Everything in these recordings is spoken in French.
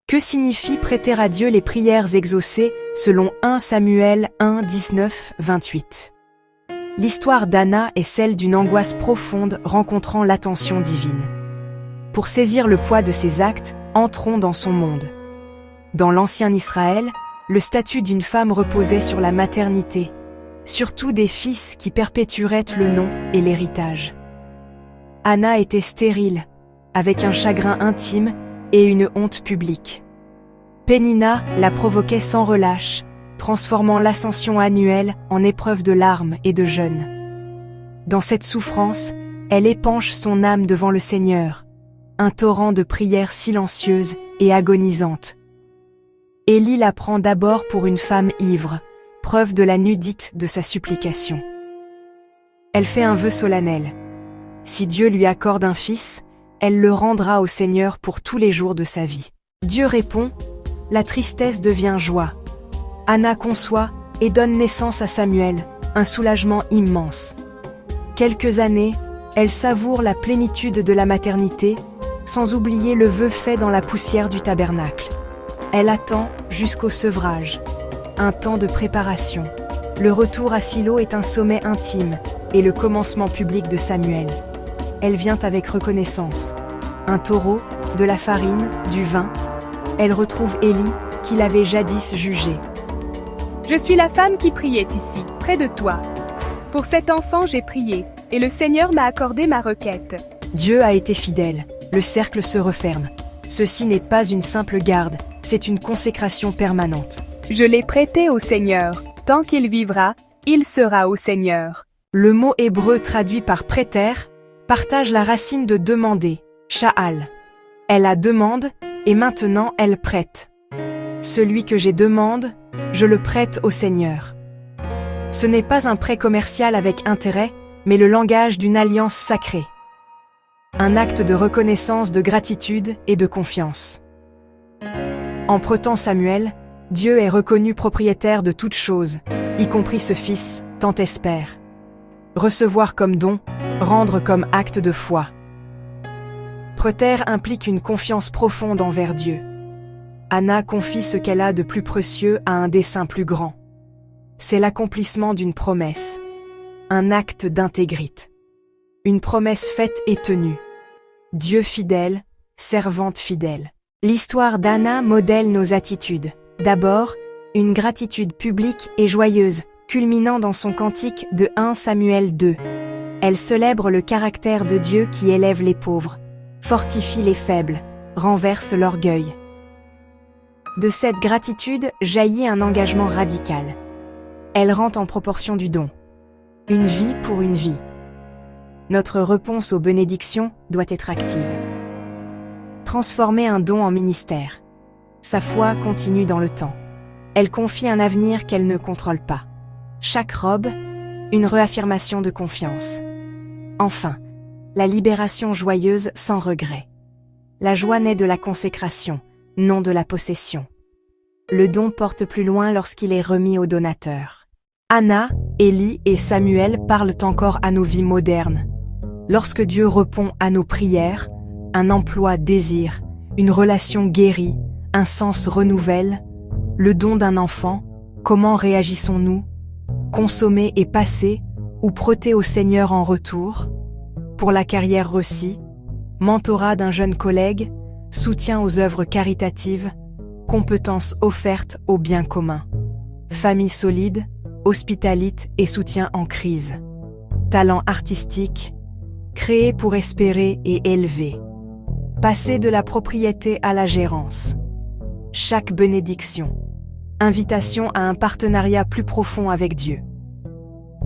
Que signifie prêter à Dieu les prières exaucées selon 1 Samuel 1, 19, 28? L'histoire d'Anna est celle d'une angoisse profonde rencontrant l'attention divine. Pour saisir le poids de ses actes, entrons dans son monde. Dans l'ancien Israël, le statut d'une femme reposait sur la maternité, surtout des fils qui perpétueraient le nom et l'héritage. Anna était stérile, avec un chagrin intime et une honte publique. Pénina la provoquait sans relâche, transformant l'ascension annuelle en épreuve de larmes et de jeûne. Dans cette souffrance, elle épanche son âme devant le Seigneur, un torrent de prières silencieuses et agonisantes. Élie la prend d'abord pour une femme ivre, preuve de la nudité de sa supplication. Elle fait un vœu solennel. Si Dieu lui accorde un fils, elle le rendra au Seigneur pour tous les jours de sa vie. Dieu répond, la tristesse devient joie. Anna conçoit et donne naissance à Samuel, un soulagement immense. Quelques années, elle savoure la plénitude de la maternité, sans oublier le vœu fait dans la poussière du tabernacle. Elle attend jusqu'au sevrage, un temps de préparation. Le retour à Silo est un sommet intime et le commencement public de Samuel. Elle vient avec reconnaissance. Un taureau, de la farine, du vin. Elle retrouve Élie, qui l'avait jadis jugée. Je suis la femme qui priait ici, près de toi. Pour cet enfant j'ai prié, et le Seigneur m'a accordé ma requête. Dieu a été fidèle, le cercle se referme. Ceci n'est pas une simple garde, c'est une consécration permanente. Je l'ai prêté au Seigneur, tant qu'il vivra, il sera au Seigneur. Le mot hébreu traduit par prêter partage la racine de demander, sha'al. Elle a demande, et maintenant elle prête. Celui que j'ai demande, je le prête au Seigneur. Ce n'est pas un prêt commercial avec intérêt, mais le langage d'une alliance sacrée. Un acte de reconnaissance, de gratitude et de confiance. En prêtant Samuel, Dieu est reconnu propriétaire de toutes choses, y compris ce fils, tant espère. Recevoir comme don, rendre comme acte de foi. Prêter implique une confiance profonde envers Dieu. Anna confie ce qu'elle a de plus précieux à un dessein plus grand. C'est l'accomplissement d'une promesse, un acte d'intégrité. Une promesse faite et tenue. Dieu fidèle, servante fidèle. L'histoire d'Anna modèle nos attitudes. D'abord, une gratitude publique et joyeuse, culminant dans son cantique de 1 Samuel 2. Elle célèbre le caractère de Dieu qui élève les pauvres, fortifie les faibles, renverse l'orgueil. De cette gratitude jaillit un engagement radical. Elle rend en proportion du don. Une vie pour une vie. Notre réponse aux bénédictions doit être active. Transformer un don en ministère. Sa foi continue dans le temps. Elle confie un avenir qu'elle ne contrôle pas. Chaque robe, une réaffirmation de confiance. Enfin, la libération joyeuse sans regret. La joie naît de la consécration, non de la possession. Le don porte plus loin lorsqu'il est remis au donateur. Anna, Élie et Samuel parlent encore à nos vies modernes. Lorsque Dieu répond à nos prières, un emploi désire, une relation guérie, un sens renouvelle, le don d'un enfant, comment réagissons-nous? Consommer et passer, ou prêter au Seigneur en retour? Pour la carrière réussie, mentorat d'un jeune collègue, soutien aux œuvres caritatives, compétences offertes au bien commun. Famille solide, hospitalité et soutien en crise. Talent artistique, créé pour espérer et élever. Passer de la propriété à la gérance. Chaque bénédiction. Invitation à un partenariat plus profond avec Dieu.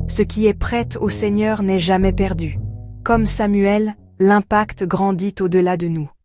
Ce qui est prêt au Seigneur n'est jamais perdu. Comme Samuel, l'impact grandit au-delà de nous.